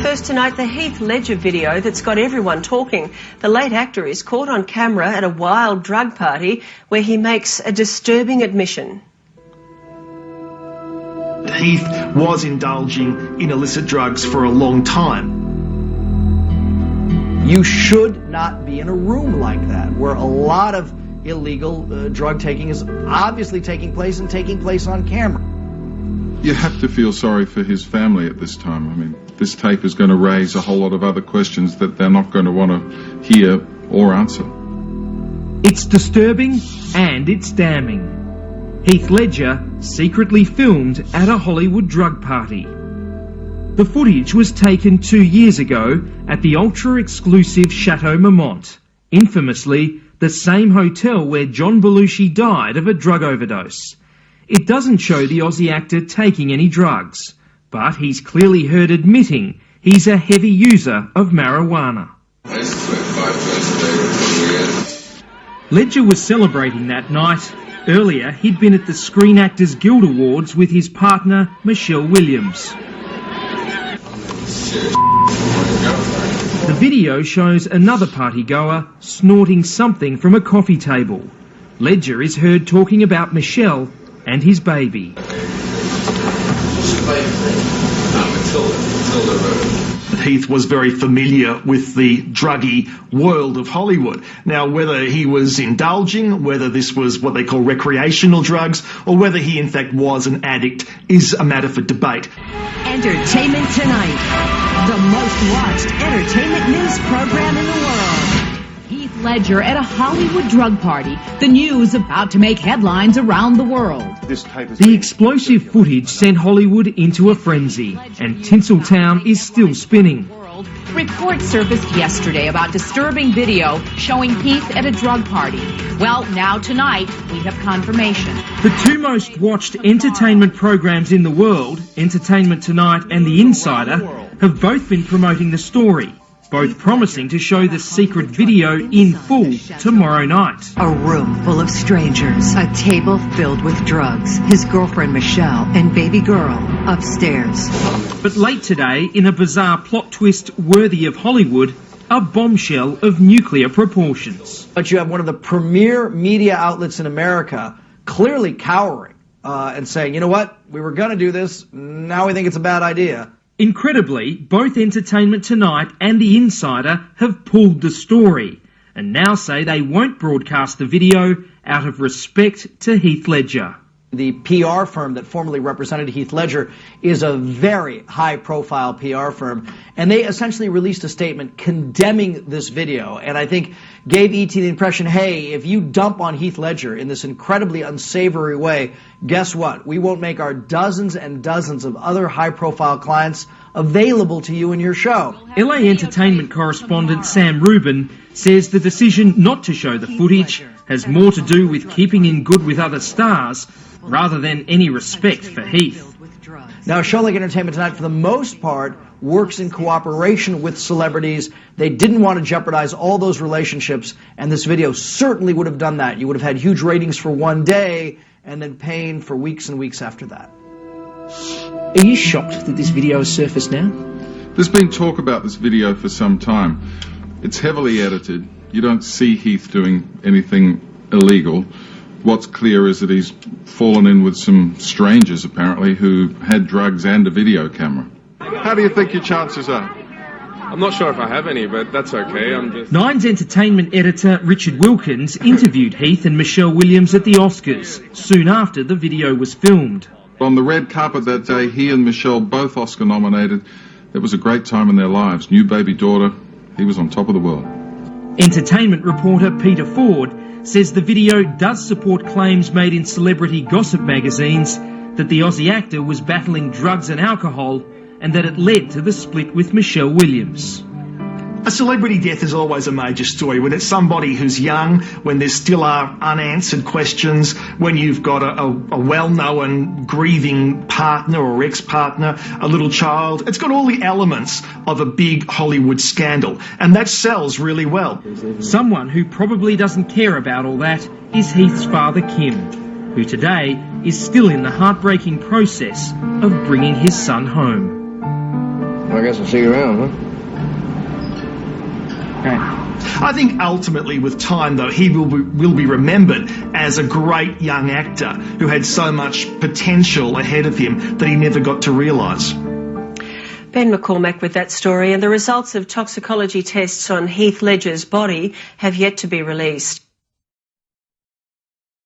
First tonight, the Heath Ledger video that's got everyone talking. The late actor is caught on camera at a wild drug party where he makes a disturbing admission. Heath was indulging in illicit drugs for a long time. You should not be in a room like that, where a lot of illegal drug taking is obviously taking place and taking place on camera. You have to feel sorry for his family at this time. I mean, this tape is going to raise a whole lot of other questions that they're not going to want to hear or answer. It's disturbing and it's damning. Heath Ledger secretly filmed at a Hollywood drug party. The footage was taken 2 years ago at the ultra-exclusive Chateau Marmont, infamously the same hotel where John Belushi died of a drug overdose. It doesn't show the Aussie actor taking any drugs, but he's clearly heard admitting he's a heavy user of marijuana. Ledger was celebrating that night. Earlier, he'd been at the Screen Actors Guild Awards with his partner, Michelle Williams. The video shows another partygoer snorting something from a coffee table. Ledger is heard talking about Michelle and his baby. Heath was very familiar with the druggy world of Hollywood. Now, whether he was indulging, whether this was what they call recreational drugs, or whether he in fact was an addict is a matter for debate. Entertainment Tonight, the most watched entertainment news program in the world. Heath Ledger at a Hollywood drug party. The news about to make headlines around the world. The explosive footage sent Hollywood into a frenzy, and Tinseltown is still spinning. Reports surfaced yesterday about disturbing video showing Heath at a drug party. Well, now tonight, we have confirmation. The two most watched entertainment programs in the world, Entertainment Tonight and The Insider, have both been promoting the story, both promising to show the secret video in full tomorrow night. A room full of strangers, a table filled with drugs, his girlfriend Michelle and baby girl upstairs. But late today, in a bizarre plot twist worthy of Hollywood, a bombshell of nuclear proportions. But you have one of the premier media outlets in America clearly cowering and saying, you know what, we were going to do this, now we think it's a bad idea. Incredibly, both Entertainment Tonight and The Insider have pulled the story and now say they won't broadcast the video out of respect to Heath Ledger. The PR firm that formerly represented Heath Ledger is a very high-profile PR firm, and they essentially released a statement condemning this video, and I think gave ET the impression, hey, if you dump on Heath Ledger in this incredibly unsavory way, guess what? We won't make our dozens and dozens of other high-profile clients available to you in your show. LA Entertainment correspondent Sam Rubin says the decision not to show the footage has more to do with keeping in good with other stars rather than any respect for Heath. Now, a show like Entertainment Tonight, for the most part, works in cooperation with celebrities. They didn't want to jeopardize all those relationships, and this video certainly would have done that. You would have had huge ratings for one day and then pain for weeks and weeks after that. Are you shocked that this video has surfaced now? There's been talk about this video for some time. It's heavily edited. You don't see Heath doing anything illegal. What's clear is that he's fallen in with some strangers, apparently, who had drugs and a video camera. How do you think your chances are? I'm not sure if I have any, but that's okay. Nine's entertainment editor Richard Wilkins interviewed Heath and Michelle Williams at the Oscars soon after the video was filmed. On the red carpet that day, he and Michelle both Oscar nominated. It was a great time in their lives. New baby daughter. He was on top of the world. Entertainment reporter Peter Ford says the video does support claims made in celebrity gossip magazines that the Aussie actor was battling drugs and alcohol and that it led to the split with Michelle Williams. A celebrity death is always a major story. When it's somebody who's young, when there still are unanswered questions, when you've got a well-known grieving partner or ex-partner, a little child. It's got all the elements of a big Hollywood scandal, and that sells really well. Someone who probably doesn't care about all that is Heath's father, Kim, who today is still in the heartbreaking process of bringing his son home. I guess I'll see you around, huh? I think ultimately with time, though, he will be remembered as a great young actor who had so much potential ahead of him that he never got to realise. Ben McCormack with that story, and the results of toxicology tests on Heath Ledger's body have yet to be released.